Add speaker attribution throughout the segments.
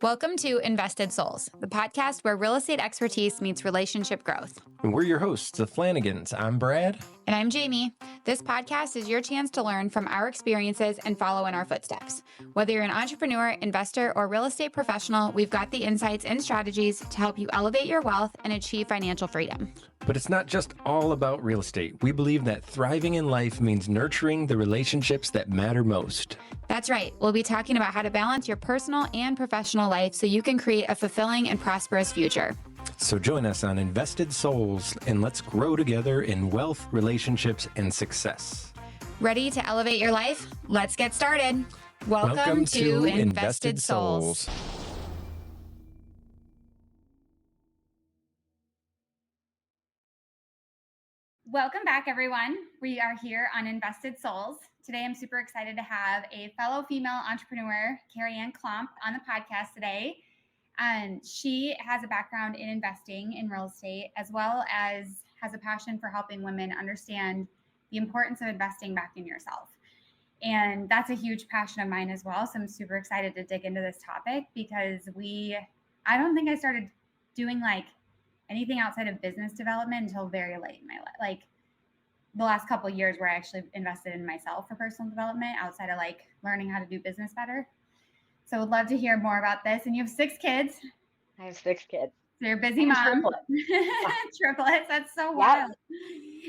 Speaker 1: Welcome to Invested Souls, the podcast where real estate expertise meets relationship growth.
Speaker 2: And we're your hosts, the Flanagans. I'm Brad.
Speaker 1: And I'm Jamie. This podcast is your chance to learn from our experiences and follow in our footsteps. Whether you're an entrepreneur, investor, or real estate professional, we've got the insights and strategies to help you elevate your wealth and achieve financial freedom.
Speaker 2: But it's not just all about real estate. We believe that thriving in life means nurturing the relationships that matter most.
Speaker 1: That's right. We'll be talking about how to balance your personal and professional life so you can create a fulfilling and prosperous future.
Speaker 2: So join us on Invested Souls and let's grow together in wealth, relationships, and success.
Speaker 1: Ready to elevate your life? Let's get started. Welcome to Invested Souls. Welcome back, everyone. We are here on Invested Souls. Today, I'm super excited to have a fellow female entrepreneur, Karianne Klomp, on the podcast today. She has a background in investing in real estate, as well as has a passion for helping women understand the importance of investing back in yourself. And that's a huge passion of mine as well. So I'm super excited to dig into this topic because I don't think I started doing like anything outside of business development until very late in my life. Like the last couple of years where I actually invested in myself for personal development outside of like learning how to do business better. So I'd love to hear more about this. And you have 6 kids.
Speaker 3: I have 6 kids.
Speaker 1: So you're a busy mom.
Speaker 3: Triplets.
Speaker 1: Triplets. That's so wild.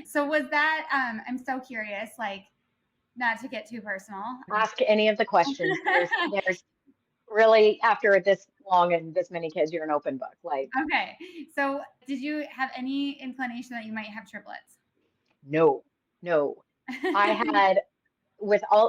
Speaker 1: So was that, I'm so curious, like not to get too personal.
Speaker 3: Ask any of the questions. There's really, after this long and this many kids, you're an open book. Like,
Speaker 1: okay. So did you have any inclination that you might have triplets?
Speaker 3: No. I had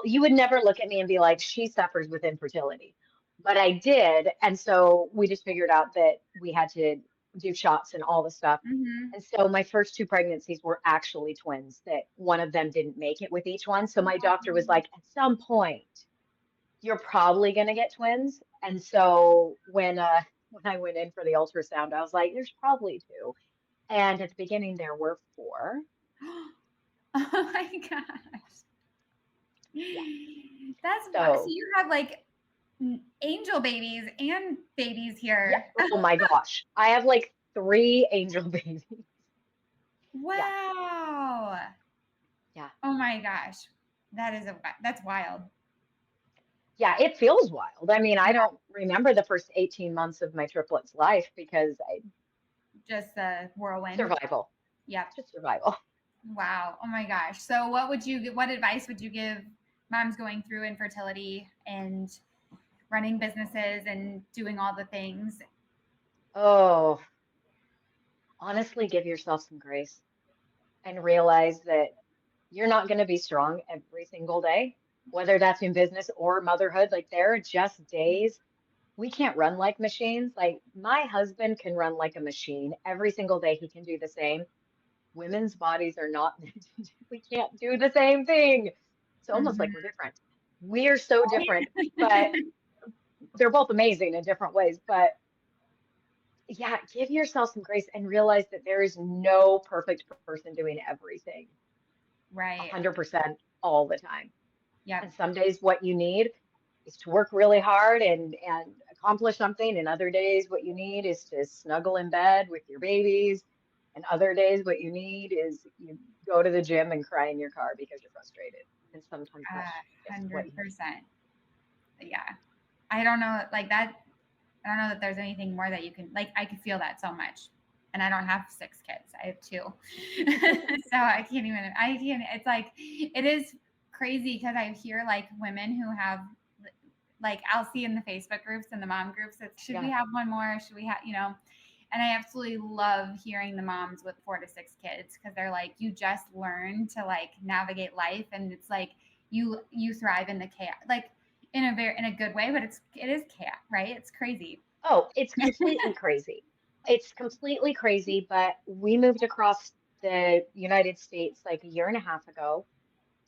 Speaker 3: you would never look at me and be like, she suffers with infertility. But I did. And so we just figured out that we had to do shots and all the stuff.
Speaker 1: Mm-hmm.
Speaker 3: And so my first 2 pregnancies were actually twins, that one of them didn't make it with each one. So my doctor was like, at some point, you're probably going to get twins. And so when I went in for the ultrasound, I was like, there's probably 2. And at the beginning, there were 4.
Speaker 1: Oh my gosh.
Speaker 3: Yeah.
Speaker 1: That's so you have like angel babies and babies here.
Speaker 3: Yeah. Oh my gosh. I have like 3 angel babies.
Speaker 1: Wow.
Speaker 3: Yeah.
Speaker 1: Oh my gosh. That's wild.
Speaker 3: Yeah, it feels wild. I mean, I don't remember the first 18 months of my triplets' life because
Speaker 1: just the whirlwind.
Speaker 3: Survival.
Speaker 1: Yeah.
Speaker 3: Just survival.
Speaker 1: Wow. Oh my gosh. So what advice would you give moms going through infertility and running businesses and doing all the things?
Speaker 3: Oh, honestly, give yourself some grace and realize that you're not going to be strong every single day, whether that's in business or motherhood. Like there are just days we can't run like machines. Like my husband can run like a machine every single day. He can do the same. Women's bodies are not, we can't do the same thing. It's almost like we're different. We're so different, but they're both amazing in different ways. But yeah, give yourself some grace and realize that there is no perfect person doing everything.
Speaker 1: Right.
Speaker 3: 100% all the time.
Speaker 1: Yeah.
Speaker 3: And some days what you need is to work really hard and accomplish something. And other days what you need is to snuggle in bed with your babies. And other days what you need is you go to the gym and cry in your car because you're frustrated. And sometimes that's
Speaker 1: 100%. Yeah. I don't know like that. I don't know that there's anything more that you can, like, I could feel that so much. And I don't have 6 kids. I have 2. So it's like, it is crazy because I hear like women who have, like, I'll see in the Facebook groups and the mom groups, should we have one more? Should we have, and I absolutely love hearing the moms with 4 to 6 kids because they're like, you just learn to like navigate life. And it's like, you thrive in the chaos, like, in a good way, but it is chaos, right? It's crazy.
Speaker 3: Oh, it's completely crazy. It's completely crazy. But we moved across the United States like a year and a half ago.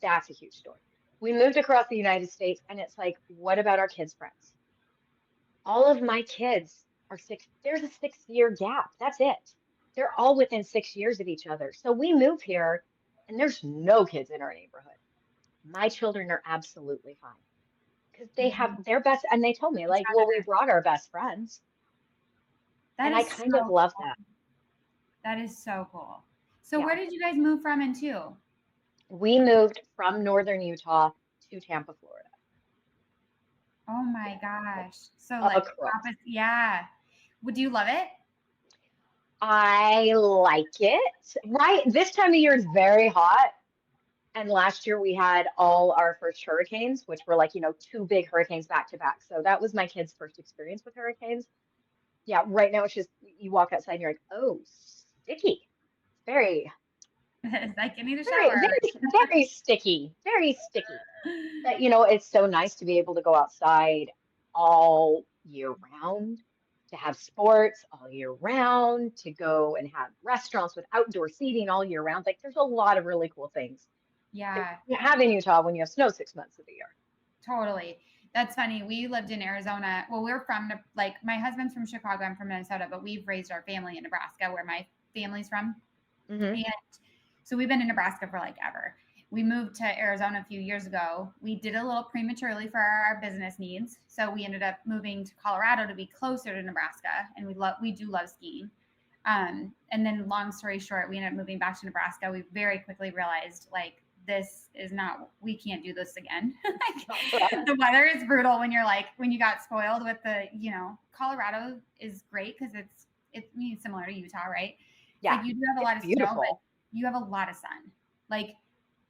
Speaker 3: That's a huge story. We moved across the United States and it's like, what about our kids' friends? All of my kids are 6. There's a 6-year gap. That's it. They're all within 6 years of each other. So we move here and there's no kids in our neighborhood. My children are absolutely fine. because they have their best, and they told me
Speaker 1: Each
Speaker 3: like, well, we
Speaker 1: other.
Speaker 3: brought our best friends,
Speaker 1: That
Speaker 3: and I
Speaker 1: is
Speaker 3: kind of
Speaker 1: so
Speaker 3: love
Speaker 1: cool.
Speaker 3: that.
Speaker 1: That is so cool. So
Speaker 3: Yeah.
Speaker 1: where did you guys move from and to?
Speaker 3: We moved from northern Utah to Tampa, Florida.
Speaker 1: Oh
Speaker 3: Yeah.
Speaker 1: my gosh. So like
Speaker 3: Across.
Speaker 1: opposite, yeah. Would you love it?
Speaker 3: I like it. Right. This time of year is very hot. And last year we had all our first hurricanes, which were like, two big hurricanes back to back. So that was my kids' first experience with hurricanes. Yeah, right now it's just you walk outside and you're like, oh, sticky. Very,
Speaker 1: It's like I need a
Speaker 3: very,
Speaker 1: shower.
Speaker 3: very, very sticky. Very sticky. But it's so nice to be able to go outside all year round, to have sports all year round, to go and have restaurants with outdoor seating all year round. Like there's a lot of really cool things that
Speaker 1: Yeah,
Speaker 3: you have in Utah when you have snow 6 months of the year.
Speaker 1: totally. That's funny. We lived in Arizona. Well, we're from like my husband's from Chicago. I'm from Minnesota, but we've raised our family in Nebraska, where my family's from.
Speaker 3: Hmm.
Speaker 1: And so we've been in Nebraska for like ever. We moved to Arizona a few years ago. We did a little prematurely for our business needs. So we ended up moving to Colorado to be closer to Nebraska. And we do love skiing. And then long story short, we ended up moving back to Nebraska. We very quickly realized like this is not, we can't do this again. Like, the weather is brutal when you got spoiled with Colorado is great because it's similar to Utah, right?
Speaker 3: Yeah,
Speaker 1: Like you do have a
Speaker 3: it's
Speaker 1: lot of snow, but
Speaker 3: beautiful.
Speaker 1: you have a lot of sun. Like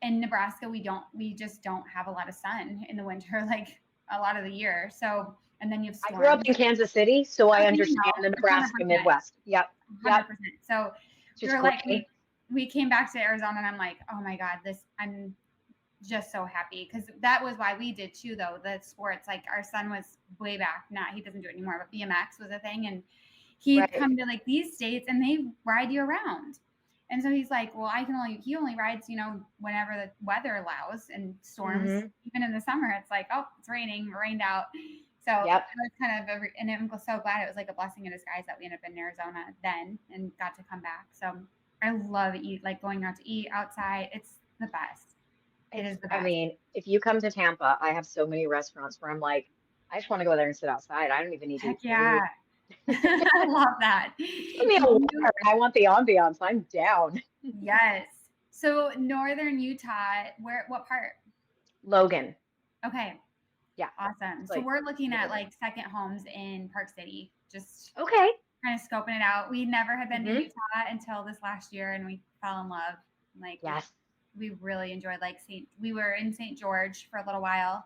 Speaker 1: in Nebraska, we just don't have a lot of sun in the winter, like a lot of the year. So, and then you have
Speaker 3: I grew up
Speaker 1: storms.
Speaker 3: in Kansas City, so I
Speaker 1: Okay,
Speaker 3: understand the Nebraska
Speaker 1: 100%,
Speaker 3: Midwest. Yep, yep.
Speaker 1: 100%. So
Speaker 3: It's
Speaker 1: we
Speaker 3: just
Speaker 1: were like,
Speaker 3: gray.
Speaker 1: we came back to Arizona, and I'm like, oh my God, I'm just so happy because that was why we did too, though. The sports, like our son was way back, he doesn't do it anymore, but BMX was a thing, and he'd
Speaker 3: Right.
Speaker 1: come to like these states and they ride you around. And so he's like, well, he only rides, whenever the weather allows and storms,
Speaker 3: Hmm.
Speaker 1: even in the summer, it's like, oh, it's raining, rained out. So
Speaker 3: Yep.
Speaker 1: it was kind of, and I'm so glad it was like a blessing in disguise that we ended up in Arizona then and got to come back. So I love going out to eat outside. It's the best. It is the
Speaker 3: I
Speaker 1: best.
Speaker 3: mean, if you come to Tampa, I have so many restaurants where I'm like, I just want to go there and sit outside. I don't even need to
Speaker 1: Heck
Speaker 3: eat
Speaker 1: yeah.
Speaker 3: food.
Speaker 1: I love that.
Speaker 3: Give me a water and I want the ambiance. I'm down.
Speaker 1: Yes. So northern Utah, what part?
Speaker 3: Logan.
Speaker 1: Okay.
Speaker 3: Yeah.
Speaker 1: Awesome.
Speaker 3: It's
Speaker 1: So
Speaker 3: like
Speaker 1: we're looking at
Speaker 3: Logan.
Speaker 1: like second homes in Park City, just
Speaker 3: Okay.
Speaker 1: kind of scoping it out. We never had been to
Speaker 3: Hmm.
Speaker 1: Utah until this last year and we fell in love. Like
Speaker 3: Yes.
Speaker 1: we really enjoyed we were in St. George for a little while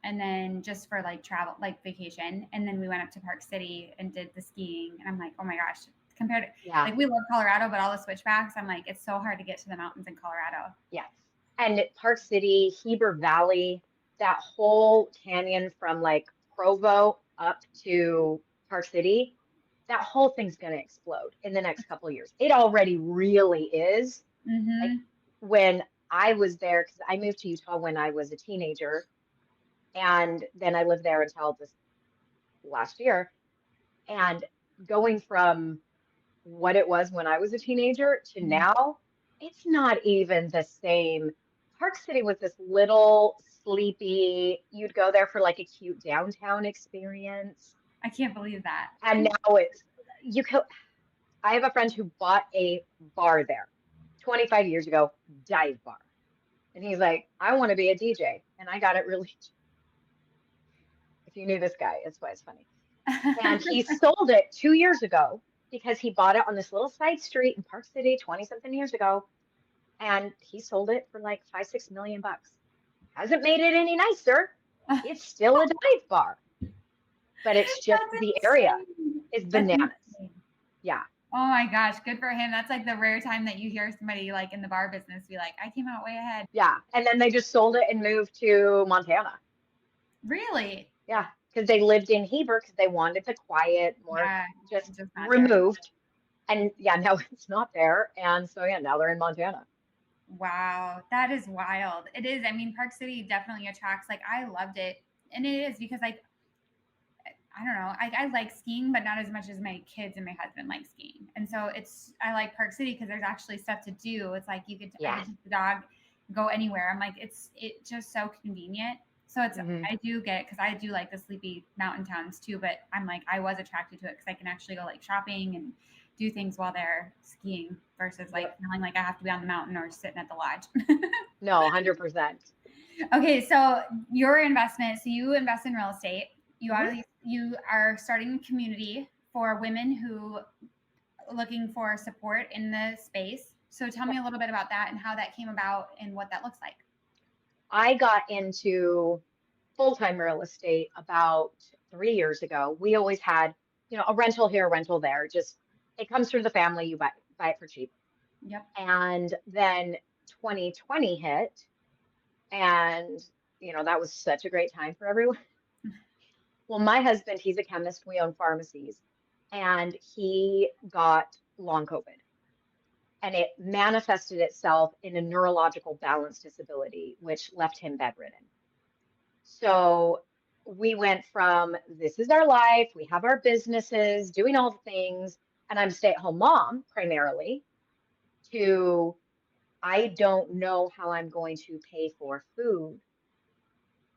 Speaker 1: and then just for like travel, like vacation. And then we went up to Park City and did the skiing. And I'm like, oh my gosh, compared to
Speaker 3: Yeah.
Speaker 1: like we love Colorado, but all the switchbacks, I'm like, it's so hard to get to the mountains in Colorado.
Speaker 3: Yes. And Park City, Heber Valley, that whole canyon from like Provo up to Park City, that whole thing's going to explode in the next couple of years. It already really is. Like
Speaker 1: Mm-hmm.
Speaker 3: when I was there, because I moved to Utah when I was a teenager, and then I lived there until this last year. And going from what it was when I was a teenager to now, it's not even the same. Park City was this little sleepy, you'd go there for like a cute downtown experience.
Speaker 1: I can't believe that.
Speaker 3: And now you could, I have a friend who bought a bar there 25 years ago, dive bar. And he's like, I want to be a DJ. And I got it really cheap. If you knew this guy, that's why it's funny. And he sold it 2 years ago because he bought it on this little side street in Park City 20 something years ago. And he sold it for like 5-6 million bucks. Hasn't made it any nicer. It's still a dive bar, but it's just
Speaker 1: That's
Speaker 3: the area
Speaker 1: insane.
Speaker 3: is
Speaker 1: That's
Speaker 3: bananas.
Speaker 1: insane.
Speaker 3: Yeah.
Speaker 1: Oh my gosh, good for him. That's like the rare time that you hear somebody like in the bar business be like, I came out way ahead.
Speaker 3: Yeah. And then they just sold it and moved to Montana.
Speaker 1: Really?
Speaker 3: Yeah. Because they lived in Heber because they wanted the quiet, more
Speaker 1: Yeah,
Speaker 3: just
Speaker 1: not there.
Speaker 3: removed. And yeah, now it's not there. And so, yeah, now they're in Montana.
Speaker 1: Wow, that is wild. It is. I mean, Park City definitely attracts, like, I loved it. And it is because, like, I don't know, I like skiing, but not as much as my kids and my husband like skiing. And so I like Park City because there's actually stuff to do. It's like I
Speaker 3: Yeah.
Speaker 1: could take the dog, go anywhere. I'm like, it's just so convenient. So it's,
Speaker 3: Hmm.
Speaker 1: I do get it because I do like the sleepy mountain towns too, but I'm like, I was attracted to it because I can actually go like shopping and do things while they're skiing versus like
Speaker 3: Yep.
Speaker 1: feeling like I have to be on the mountain or sitting at the lodge.
Speaker 3: No, 100%.
Speaker 1: Okay, so your investment, so you invest in real estate.
Speaker 3: Hmm.
Speaker 1: You are starting a community for women who are looking for support in the space. So tell me a little bit about that and how that came about and what that looks like.
Speaker 3: I got into full-time real estate about 3 years ago. We always had, a rental here, a rental there. Just it comes through the family, you buy it for cheap.
Speaker 1: Yep.
Speaker 3: And then 2020 hit, and that was such a great time for everyone. Well, my husband, he's a chemist. We own pharmacies, and he got long COVID, and it manifested itself in a neurological balance disability, which left him bedridden. So we went from this is our life, we have our businesses, doing all the things, and I'm a stay-at-home mom primarily, to I don't know how I'm going to pay for food.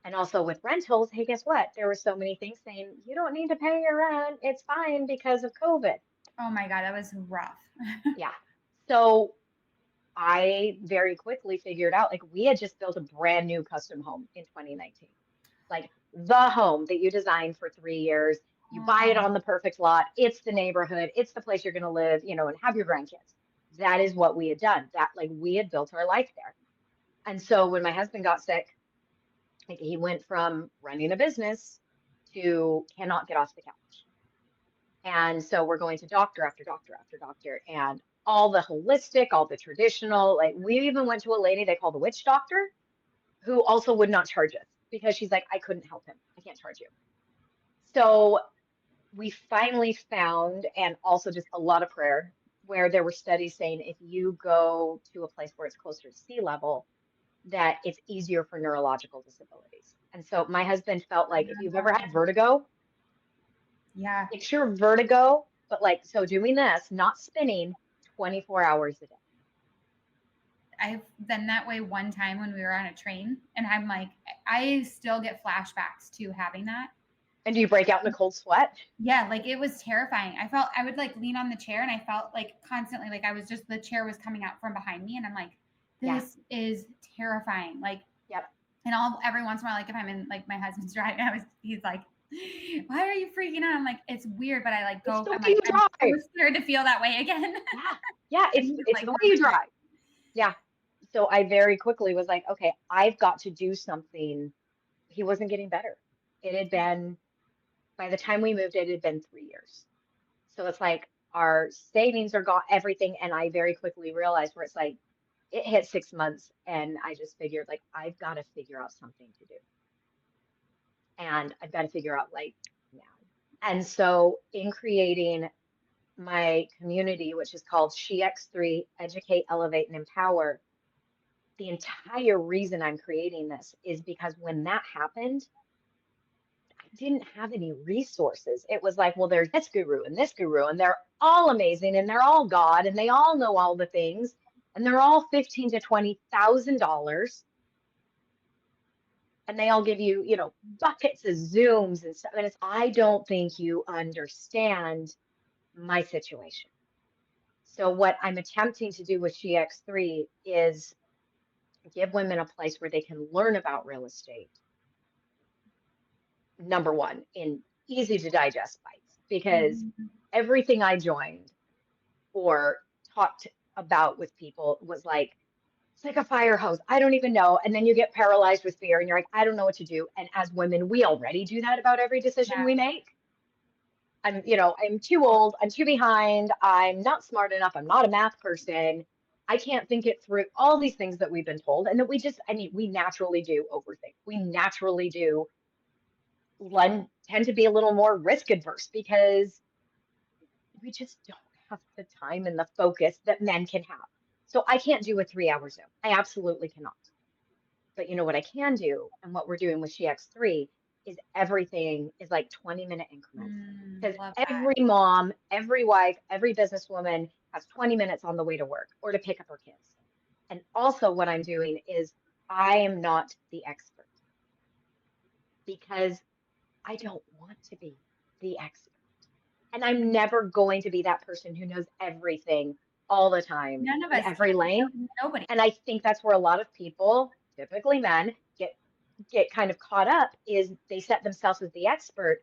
Speaker 3: And also with rentals, hey, guess what? There were so many things saying you don't need to pay your rent. It's fine because of COVID.
Speaker 1: Oh my God, that was rough.
Speaker 3: Yeah. So I very quickly figured out like we had just built a brand new custom home in 2019. Like the home that you designed for 3 years. You buy it
Speaker 1: Oh,
Speaker 3: on the perfect lot. It's the neighborhood. It's the place you're going to live, and have your grandkids. That is what we had done. That like we had built our life there. And so when my husband got sick, like he went from running a business to cannot get off the couch. And so we're going to doctor after doctor after doctor and all the holistic, all the traditional. Like we even went to a lady they call the witch doctor who also would not charge us because she's like, I couldn't help him. I can't charge you. So we finally found, and also just a lot of prayer, where there were studies saying if you go to a place where it's closer to sea level, that it's easier for neurological disabilities. And so my husband felt like if you've ever had vertigo,
Speaker 1: yeah.
Speaker 3: picture vertigo, but like, so doing this, not spinning 24 hours a day.
Speaker 1: I've been that way one time when we were on a train, and I'm like, I still get flashbacks to having that.
Speaker 3: And do you break out in a cold sweat?
Speaker 1: Yeah, like it was terrifying. I felt I would like lean on the chair and I felt like constantly like I was just the chair was coming out from behind me and I'm like,
Speaker 3: Yeah.
Speaker 1: this is terrifying. Like,
Speaker 3: Yep.
Speaker 1: and all every once in a while, like if I'm in like my husband's driving, he's like, why are you freaking out? I'm like, it's weird, but I like
Speaker 3: It's
Speaker 1: go,
Speaker 3: the
Speaker 1: I'm
Speaker 3: way
Speaker 1: like,
Speaker 3: you
Speaker 1: I'm so
Speaker 3: drive.
Speaker 1: scared to feel that way again.
Speaker 3: Yeah. Yeah.
Speaker 1: And
Speaker 3: It's
Speaker 1: he's
Speaker 3: it's
Speaker 1: like,
Speaker 3: the way
Speaker 1: go
Speaker 3: you
Speaker 1: for it.
Speaker 3: drive. Yeah. So I very quickly was like, okay, I've got to do something. He wasn't getting better. It had been, by the time we moved, it had been 3 years. So it's like our savings are gone, everything. And I very quickly realized where it's like, it hit 6 months and I just figured like, I've got to figure out something to do. And I've got to figure out like now. And so in creating my community, which is called SheX3 Educate, Elevate, and Empower, the entire reason I'm creating this is because when that happened, I didn't have any resources. It was like, well, there's this guru, and they're all amazing, and they're all God, and they all know all the things, and they're all $15,000 to $20,000, and they all give you, buckets of Zooms and stuff. And it's, I don't think you understand my situation. So what I'm attempting to do with GX3 is give women a place where they can learn about real estate. Number one, in easy to digest bites, because
Speaker 1: Mhm.
Speaker 3: everything I joined or talked about with people was like, it's like a fire hose. I don't even know. And then you get paralyzed with fear and you're like, I don't know what to do. And as women, we already do that about every decision
Speaker 1: Yeah.
Speaker 3: we make. I'm too old. I'm too behind. I'm not smart enough. I'm not a math person. I can't think it through, all these things that we've been told. And that we naturally do overthink. We naturally do tend to be a little more risk adverse because we just don't have the time and the focus that men can have. So I can't do a 3 hour Zoom. I absolutely cannot. But you know what I can do, and what we're doing with GX3 is everything is like 20-minute increments. Because
Speaker 1: Love that.
Speaker 3: every mom, every wife, every businesswoman has 20 minutes on the way to work or to pick up her kids. And also, what I'm doing is I am not the expert. because I don't want to be the expert. And I'm never going to be that person who knows everything all the time
Speaker 1: None of
Speaker 3: in
Speaker 1: us
Speaker 3: every lane.
Speaker 1: can. Nobody.
Speaker 3: And I think that's where a lot of people, typically men, get kind of caught up is they set themselves as the expert,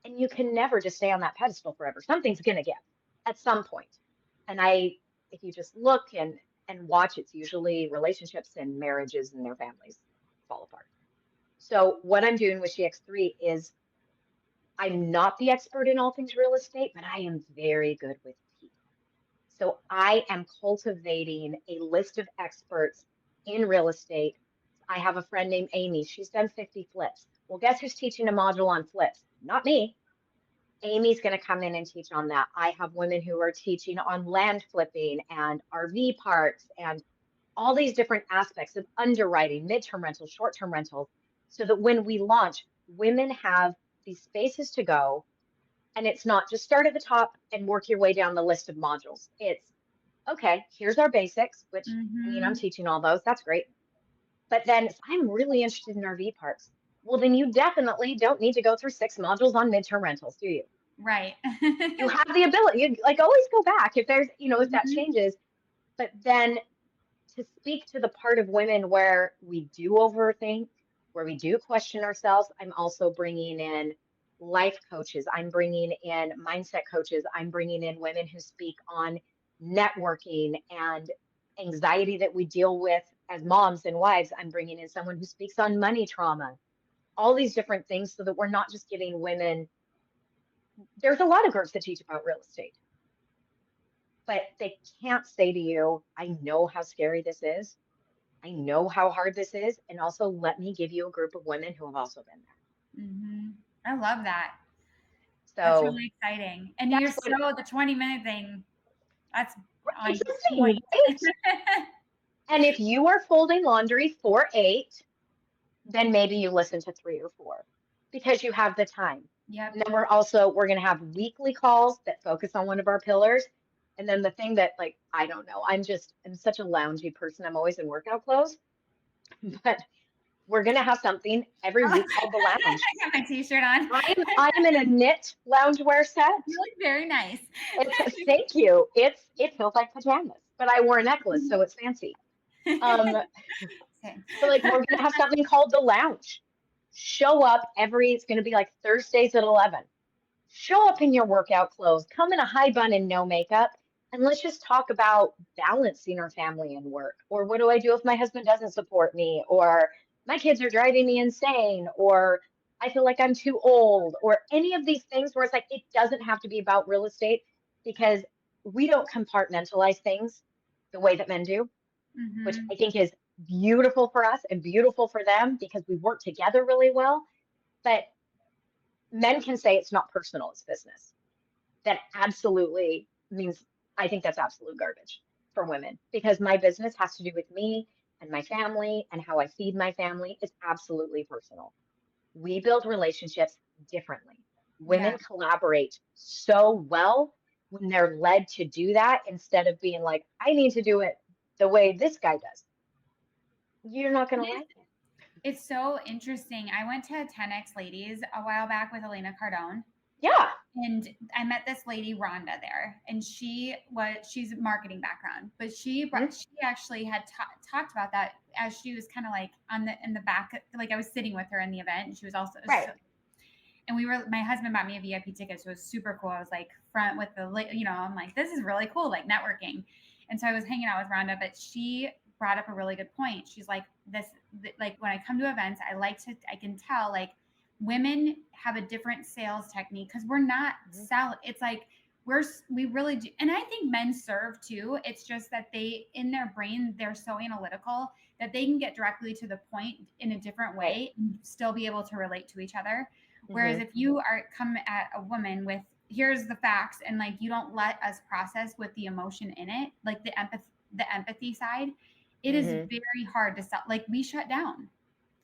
Speaker 3: and you can never just stay on that pedestal forever. Something's going to give at some point. And if you just look and watch, it's usually relationships and marriages and their families fall apart. So what I'm doing with GX3 is I'm not the expert in all things real estate, but I am very good with people. So I am cultivating a list of experts in real estate. I have a friend named Amy. She's done 50 flips. Well, guess who's teaching a module on flips? Not me. Amy's going to come in and teach on that. I have women who are teaching on land flipping and RV parks and all these different aspects of underwriting, midterm rentals, short-term rentals, so that when we launch, women have these spaces to go. And it's not just start at the top and work your way down the list of modules. It's, okay, here's our basics, which I mean, I'm teaching all those. That's great. But then if I'm really interested in RV parks, well, then you definitely don't need to go through 6 modules on midterm rentals, do you?
Speaker 1: Right.
Speaker 3: You have the ability, you like always go back if there's, if that changes. But then to speak to the part of women where we do overthink, where we do question ourselves, I'm also bringing in life coaches. I'm bringing in mindset coaches. I'm bringing in women who speak on networking and anxiety that we deal with as moms and wives. I'm bringing in someone who speaks on money trauma, all these different things so that we're not just giving women. There's a lot of groups that teach about real estate, but they can't say to you, I know how scary this is. I know how hard this is. And also let me give you a group of women who have also been there.
Speaker 1: I love that. That's
Speaker 3: So
Speaker 1: really exciting. And you're so the 20-minute thing. That's on
Speaker 3: point. Right? And if you are folding laundry for 8, then maybe you listen to 3 or 4 because you have the time.
Speaker 1: Yep.
Speaker 3: And then we're going to have weekly calls that focus on one of our pillars. And then the thing that, like, I don't know, I'm such a loungy person. I'm always in workout clothes, but we're going to have something every week called the lounge.
Speaker 1: I got my t-shirt on.
Speaker 3: I'm in a knit loungewear set.
Speaker 1: You look very nice.
Speaker 3: Thank you. It feels like pajamas, but I wore a necklace, so it's fancy. So like we're gonna have something called the lounge. Show up it's gonna be like Thursdays at 11. Show up in your workout clothes, come in a high bun and no makeup, and let's just talk about balancing our family and work. Or what do I do if my husband doesn't support me? Or my kids are driving me insane, or I feel like I'm too old, or any of these things where it's like it doesn't have to be about real estate because we don't compartmentalize things the way that men do, which I think is beautiful for us and beautiful for them because we work together really well. But men can say it's not personal, it's business. That absolutely means, I think that's absolute garbage for women because my business has to do with me and my family and how I feed my family. It's absolutely personal. We build relationships differently. Women collaborate so well when they're led to do that instead of being like, I need to do it the way this guy does. You're not going to like it.
Speaker 1: It's so interesting. I went to 10X Ladies a while back with Elena Cardone.
Speaker 3: Yeah.
Speaker 1: And I met this lady, Rhonda, there. And she's a marketing background, but she actually had talked about that as she was kind of like in the back, like I was sitting with her in the event. And she was also,
Speaker 3: right.
Speaker 1: And my husband bought me a VIP ticket. So it was super cool. I was like front with I'm like, this is really cool, like networking. And so I was hanging out with Rhonda, but she brought up a really good point. She's like, like when I come to events, I can tell like women have a different sales technique because we're not selling. It's like we really do. And I think men serve too. It's just that they, in their brain, they're so analytical that they can get directly to the point in a different way and still be able to relate to each other. Whereas if you come at a woman with, here's the facts, and like you don't let us process with the emotion in it, like the empathy side, it is very hard to sell. Like we shut down.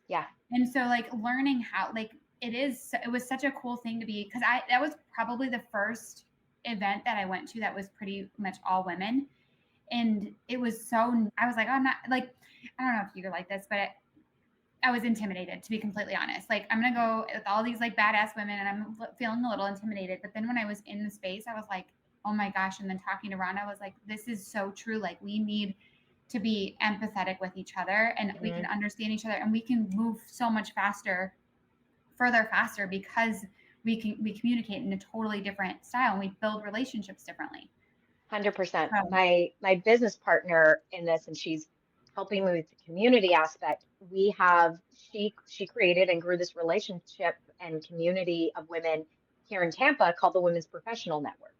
Speaker 3: Yeah.
Speaker 1: And so like learning how, like it was such a cool thing to be, because that was probably the first event that I went to that was pretty much all women. And it was I was like, I'm not like, I don't know if you're like this, but I was intimidated, to be completely honest. Like, I'm going to go with all these like badass women and I'm feeling a little intimidated. But then when I was in the space, I was like, oh my gosh. And then talking to Rhonda, I was like, this is so true. Like, we need to be empathetic with each other and we can understand each other and we can move so much faster because we communicate in a totally different style and we build relationships differently.
Speaker 3: 100%. My business partner in this, and she's helping me with the community aspect. She created and grew this relationship and community of women here in Tampa called the Women's Professional Network.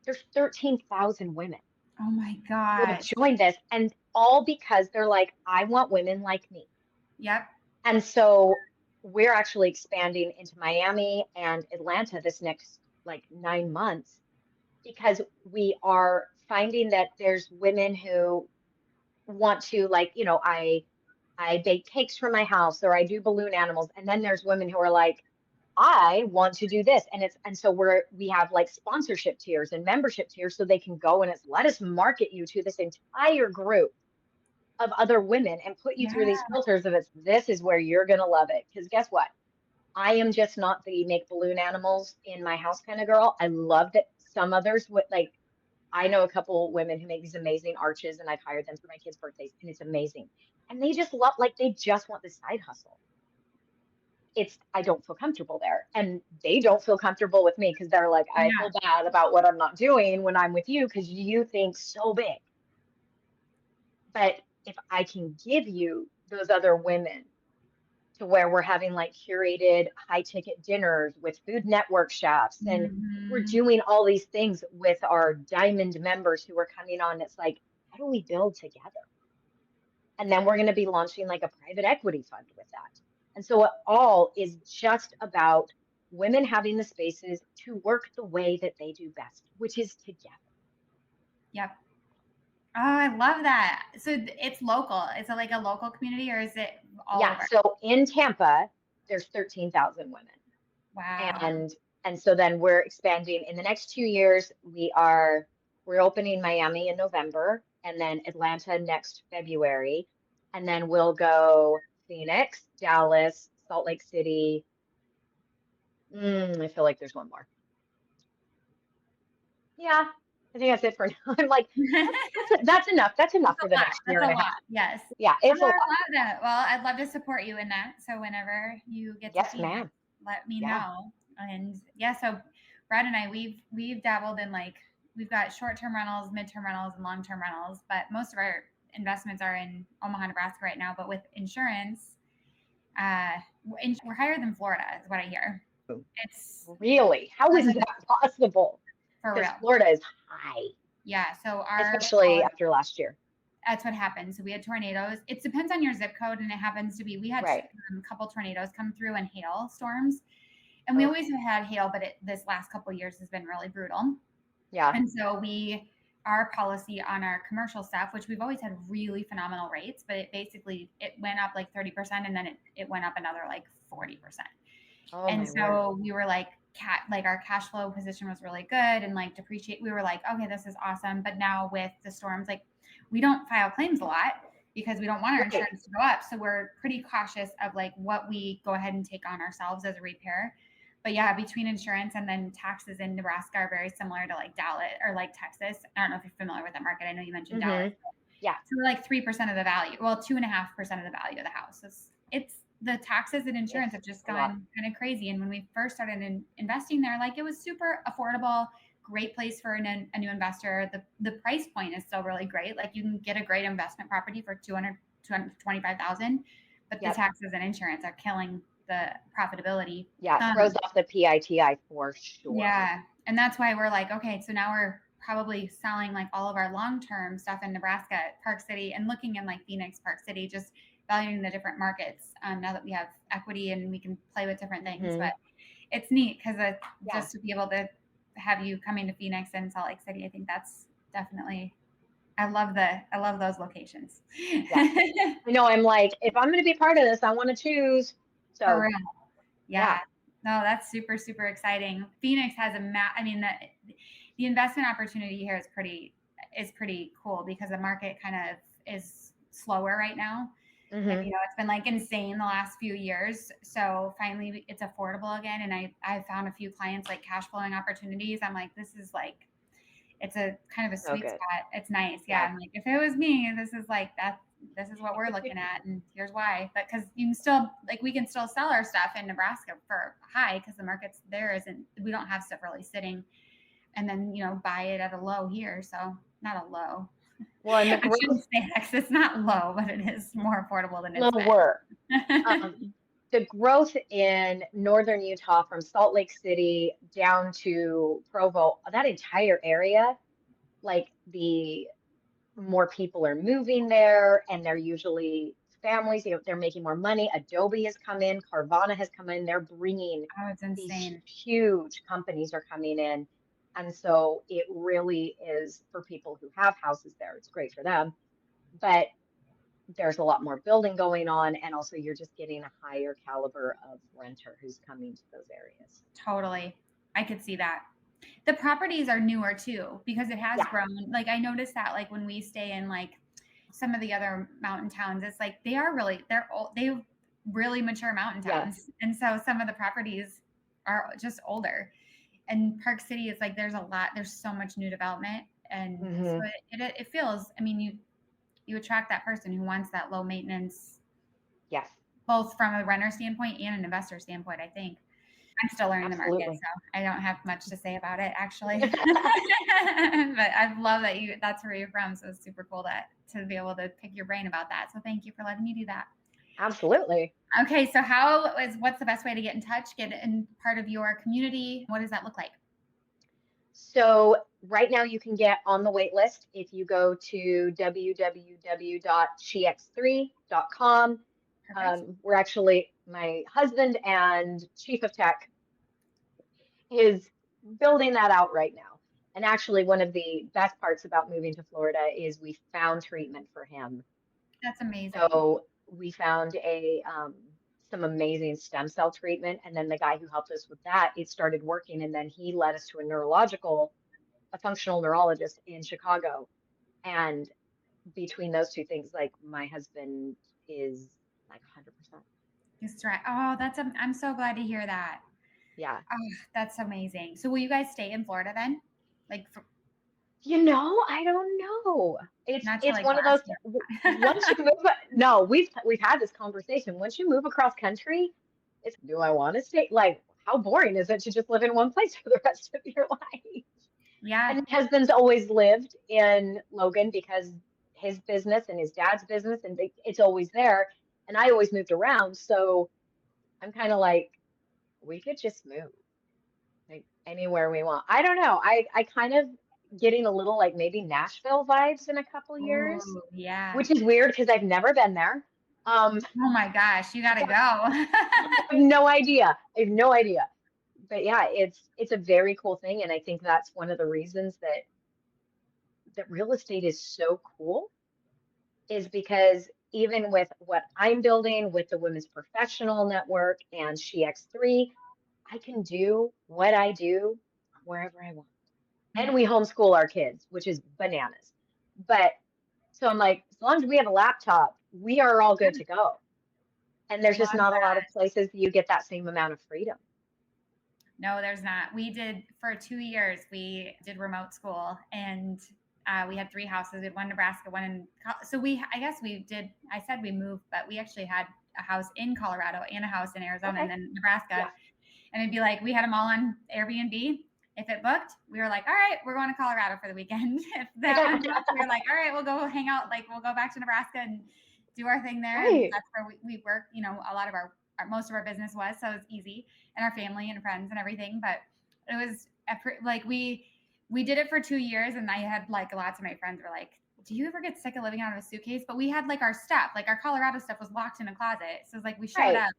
Speaker 3: There's 13,000 women
Speaker 1: Oh my
Speaker 3: who have
Speaker 1: gosh.
Speaker 3: joined this, and all because they're like, I want women like me.
Speaker 1: Yep.
Speaker 3: And so we're actually expanding into Miami and Atlanta this next like 9 months because we are finding that there's women who want to like, I bake cakes for my house or I do balloon animals. And then there's women who are like, I want to do this. And so we have like sponsorship tiers and membership tiers so they can go and let us market you to this entire group of other women and put you through these filters of this is where you're going to love it. Because guess what? I am just not the make balloon animals in my house kind of girl. I love that some others would like, I know a couple women who make these amazing arches and I've hired them for my kids' birthdays and it's amazing. And they just love, like, they just want this side hustle. I don't feel comfortable there. And they don't feel comfortable with me because they're like, I feel bad about what I'm not doing when I'm with you because you think so big. But if I can give you those other women to where we're having like curated high ticket dinners with Food Network chefs and we're doing all these things with our diamond members who are coming on, it's like, how do we build together? And then we're going to be launching like a private equity fund with that. And so it all is just about women having the spaces to work the way that they do best, which is together.
Speaker 1: Yep. Oh, I love that. So it's local. Is it like a local community or is it all over?
Speaker 3: So in Tampa, there's 13,000 women.
Speaker 1: Wow.
Speaker 3: And so then we're expanding in the next 2 years. We're opening Miami in November and then Atlanta next February. And then we'll go Phoenix, Dallas, Salt Lake City. I feel like there's one more. Yeah, I think that's it for now. I'm like, that's enough. That's enough for the next year and a half.
Speaker 1: Yes.
Speaker 3: Yeah, it's a lot.
Speaker 1: I love that. Well, I'd love to support you in that. So whenever you get to Phoenix, let me know. And yeah, so Brad and I, we've dabbled in like, we've got short-term rentals, mid-term rentals, and long-term rentals, but most of our investments are in Omaha, Nebraska right now. But with insurance, we're higher than Florida, is what I hear. It's
Speaker 3: really, how is that possible?
Speaker 1: For real.
Speaker 3: Florida is high.
Speaker 1: Yeah, so
Speaker 3: especially after last year.
Speaker 1: That's what happened. So we had tornadoes. It depends on your zip code, and it happens to be we had a couple tornadoes come through and hail storms, and we always have had hail, but this last couple of years has been really brutal. Yeah. And so our policy on our commercial stuff, which we've always had really phenomenal rates, but it went up like 30%, and then it went up another like 40%. Oh, and so we were like, our cash flow position was really good and like depreciate. We were like, okay, this is awesome. But now with the storms, like we don't file claims a lot because we don't want our insurance to go up. So we're pretty cautious of like what we go ahead and take on ourselves as a repair. But yeah, between insurance and then taxes in Nebraska are very similar to like Dallas or like Texas. I don't know if you're familiar with that market. I know you mentioned Dallas. Yeah. So we're like 3% of the value. Well, 2.5% of the value of the house. It's the taxes and insurance have just gone kind of crazy. And when we first started investing there, like it was super affordable, great place for a new investor. The price point is still really great. Like you can get a great investment property for $225,000, but the taxes and insurance are killing the profitability. Yeah, it throws off the PITI for sure. Yeah, and that's why we're like, okay, so now we're probably selling like all of our long-term stuff in Nebraska, Park City, and looking in like Phoenix, Park City, just valuing the different markets now that we have equity and we can play with different things. But it's neat because just to be able to have you coming to Phoenix and Salt Lake City, I think that's definitely, I love those locations. Yeah. I know, I'm like, if I'm going to be part of this, I want to choose. So for real. Yeah. No, that's super, super exciting. Phoenix has the investment opportunity here is pretty cool because the market kind of is slower right now. And,
Speaker 3: Hmm.
Speaker 1: it's been like insane the last few years. So finally it's affordable again. And I found a few clients like cash flowing opportunities. I'm like, this is like, it's a kind of a
Speaker 3: So
Speaker 1: sweet
Speaker 3: good.
Speaker 1: spot. It's nice. Yeah.
Speaker 3: Yeah.
Speaker 1: I'm like, if it was me, this is like that. This is what we're looking at, and here's why. But because you can still we can still sell our stuff in Nebraska for high because the market's there isn't. We don't have stuff really sitting, and then buy it at a low here. So not a low.
Speaker 3: Well, and the
Speaker 1: I shouldn't
Speaker 3: growth,
Speaker 1: say that 'cause it's not low, but it is more affordable than it's
Speaker 3: lower.
Speaker 1: been.
Speaker 3: The growth in northern Utah from Salt Lake City down to Provo, that entire area, like the more people are moving there and they're usually families, they're making more money. Adobe has come in, Carvana has come in, they're bringing
Speaker 1: Oh, it's
Speaker 3: these
Speaker 1: insane.
Speaker 3: huge companies are coming in. And so it really is for people who have houses there, it's great for them. But there's a lot more building going on, and also you're just getting a higher caliber of renter who's coming to those areas.
Speaker 1: Totally. I could see that. The properties are newer too because it has
Speaker 3: Yeah,
Speaker 1: grown. Like I noticed that like when we stay in like some of the other mountain towns, it's like they're old, they really mature mountain
Speaker 3: yes.
Speaker 1: towns. And so some of the properties are just older. And Park City is like there's so much new development. And so
Speaker 3: Hmm.
Speaker 1: it feels, I mean, you attract that person who wants that low maintenance,
Speaker 3: Yes,
Speaker 1: both from a renter standpoint and an investor standpoint, I think. I'm still learning the market,
Speaker 3: absolutely.
Speaker 1: so I don't have much to say about it actually. But I love that that's where you're from. So it's super cool to be able to pick your brain about that. So thank you for letting me do that.
Speaker 3: Absolutely.
Speaker 1: Okay, so what's the best way to get in touch, get in part of your community? What does that look like?
Speaker 3: So right now you can get on the wait list if you go to www.shex3.com.
Speaker 1: Perfect.
Speaker 3: We're actually, my husband and chief of tech is building that out right now. And actually, one of the best parts about moving to Florida is we found treatment for him.
Speaker 1: That's amazing.
Speaker 3: So we found some amazing stem cell treatment, and then the guy who helped us with that, it started working, and then he led us to a functional neurologist in Chicago. And between those two things, like my husband is like 100%.
Speaker 1: Just right. Oh, I'm so glad to hear that.
Speaker 3: Yeah.
Speaker 1: Oh, that's amazing. So will you guys stay in Florida then? Like
Speaker 3: I don't know.
Speaker 1: not to
Speaker 3: It's
Speaker 1: like
Speaker 3: one of those
Speaker 1: blast
Speaker 3: once you
Speaker 1: you.
Speaker 3: move. No, we've had this conversation. Once you move across country, it's do I want to stay? Like, how boring is it to just live in one place for the rest of your life?
Speaker 1: Yeah.
Speaker 3: And my husband's always lived in Logan because his business and his dad's business, and it's always there. And I always moved around, so I'm kind of like, we could just move like anywhere we want. I don't know. I kind of getting a little like maybe Nashville vibes in a couple years,
Speaker 1: Oh, yeah.
Speaker 3: which is weird because I've never been there.
Speaker 1: Oh my gosh, you gotta
Speaker 3: So
Speaker 1: go.
Speaker 3: I have no idea. I have no idea. But yeah, it's a very cool thing, and I think that's one of the reasons that real estate is so cool is because even with what I'm building with the Women's Professional Network and SheX3, I can do what I do wherever I want. And we homeschool our kids, which is bananas. But so I'm like, as long as we have a laptop, we are all good to go. And there's just
Speaker 1: Love
Speaker 3: not a lot
Speaker 1: that.
Speaker 3: of places that you get that same amount of freedom.
Speaker 1: No, there's not. We did for 2 years. We did remote school, and we had three houses. We had one in Nebraska, one in. So I guess we did. I said we moved, but we actually had a house in Colorado and a house in Arizona,
Speaker 3: Okay.
Speaker 1: and then Nebraska.
Speaker 3: Yeah.
Speaker 1: And it'd be like we had them all on Airbnb. If it booked, we were like, all right, we're going to Colorado for the weekend. If that one booked, we were like, all right, we'll go hang out. Like we'll go back to Nebraska and do our thing there. And
Speaker 3: Right.
Speaker 1: that's where we work. A lot of most of our business was, so it's easy, and our family and friends and everything. But it was like we did it for 2 years, and I had like lots of my friends were like, do you ever get sick of living out of a suitcase? But we had like our stuff, like our Colorado stuff was locked in a closet. So it's like we showed
Speaker 3: Right.
Speaker 1: up,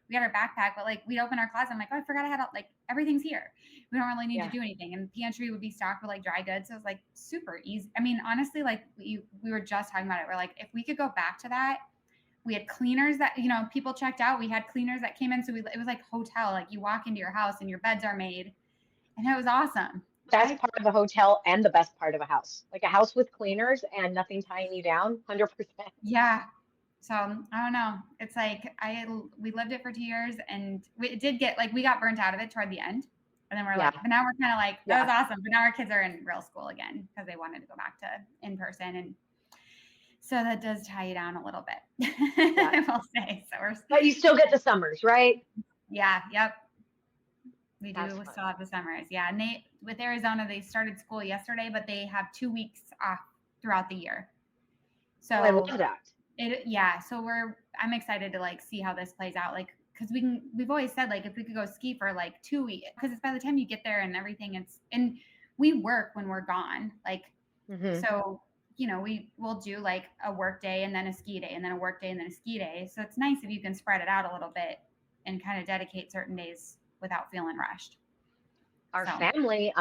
Speaker 1: we had our backpack, but like we'd open our closet. I'm like, oh, I forgot I had like everything's here. We don't really need to
Speaker 3: Yeah.
Speaker 1: do anything. And the pantry would be stocked with like dry goods. So it was like super easy. I mean, honestly, like we were just talking about it. We're like, if we could go back to that, we had cleaners that, people checked out. We had cleaners that came in. So it was like hotel, like you walk into your house and your beds are made, and it was awesome.
Speaker 3: Best part of a hotel and the best part of a house. Like a house with cleaners and nothing tying you down, 100%.
Speaker 1: Yeah. So I don't know. It's like we lived it for 2 years, and we got burnt out of it toward the end. And then we're like, but now we're kind of like, that was awesome. But now our kids are in real school again because they wanted to go back to in person. And so that does tie you down a little bit, I will say.
Speaker 3: But you still get the summers, right?
Speaker 1: Yeah. Yep. We do still have the summers. Yeah. And with Arizona, they started school yesterday, but they have 2 weeks off throughout the year. So
Speaker 3: I love that.
Speaker 1: So I'm excited to like see how this plays out. Like, cause we've always said like, if we could go ski for like 2 weeks, cause it's by the time you get there and everything, and we work when we're gone. Like, so, we'll do like a work day and then a ski day and then a work day and then a ski day. So it's nice if you can spread it out a little bit and kind of dedicate certain days without feeling rushed.
Speaker 3: Our family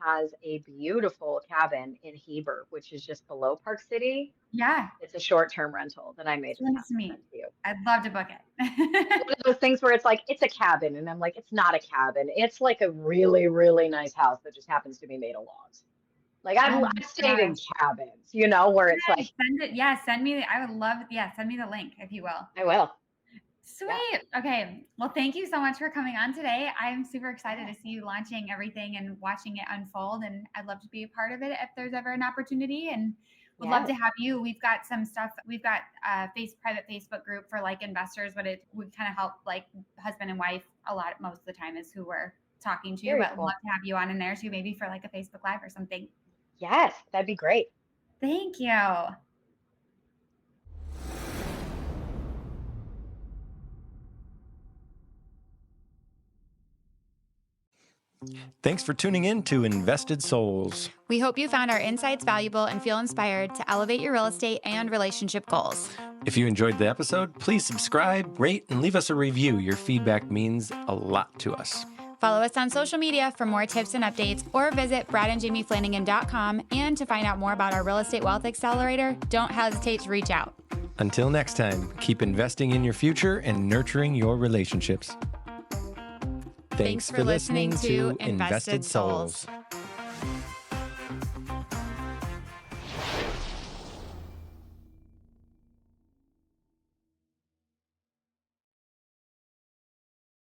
Speaker 3: has a beautiful cabin in Heber, which is just below Park City.
Speaker 1: Yeah.
Speaker 3: It's a short-term rental that I made.
Speaker 1: Nice to meet you. I'd love to book it.
Speaker 3: One of those things where it's like, it's a cabin. And I'm like, it's not a cabin. It's like a really, really nice house that just happens to be made of logs. Like I've stayed in cabins, where it's like.
Speaker 1: Send me the link if you will.
Speaker 3: I will.
Speaker 1: Sweet. Yeah. Okay. Well, thank you so much for coming on today. I'm super excited to see you launching everything and watching it unfold. And I'd love to be a part of it if there's ever an opportunity. And would love to have you. We've got some stuff. We've got a private Facebook group for like investors, but it would kind of help like husband and wife most of the time is who we're talking to. But cool. Love to have you on in there too, maybe for like a Facebook Live or something.
Speaker 3: Yes, that'd be great.
Speaker 1: Thank you.
Speaker 2: Thanks for tuning in to Invested Souls.
Speaker 1: We hope you found our insights valuable and feel inspired to elevate your real estate and relationship goals.
Speaker 2: If you enjoyed the episode, please subscribe, rate, and leave us a review. Your feedback means a lot to us.
Speaker 1: Follow us on social media for more tips and updates, or visit bradandjamieflanagan.com. And to find out more about our Real Estate Wealth Accelerator, don't hesitate to reach out.
Speaker 2: Until next time, keep investing in your future and nurturing your relationships. Thanks for listening to Invested Souls.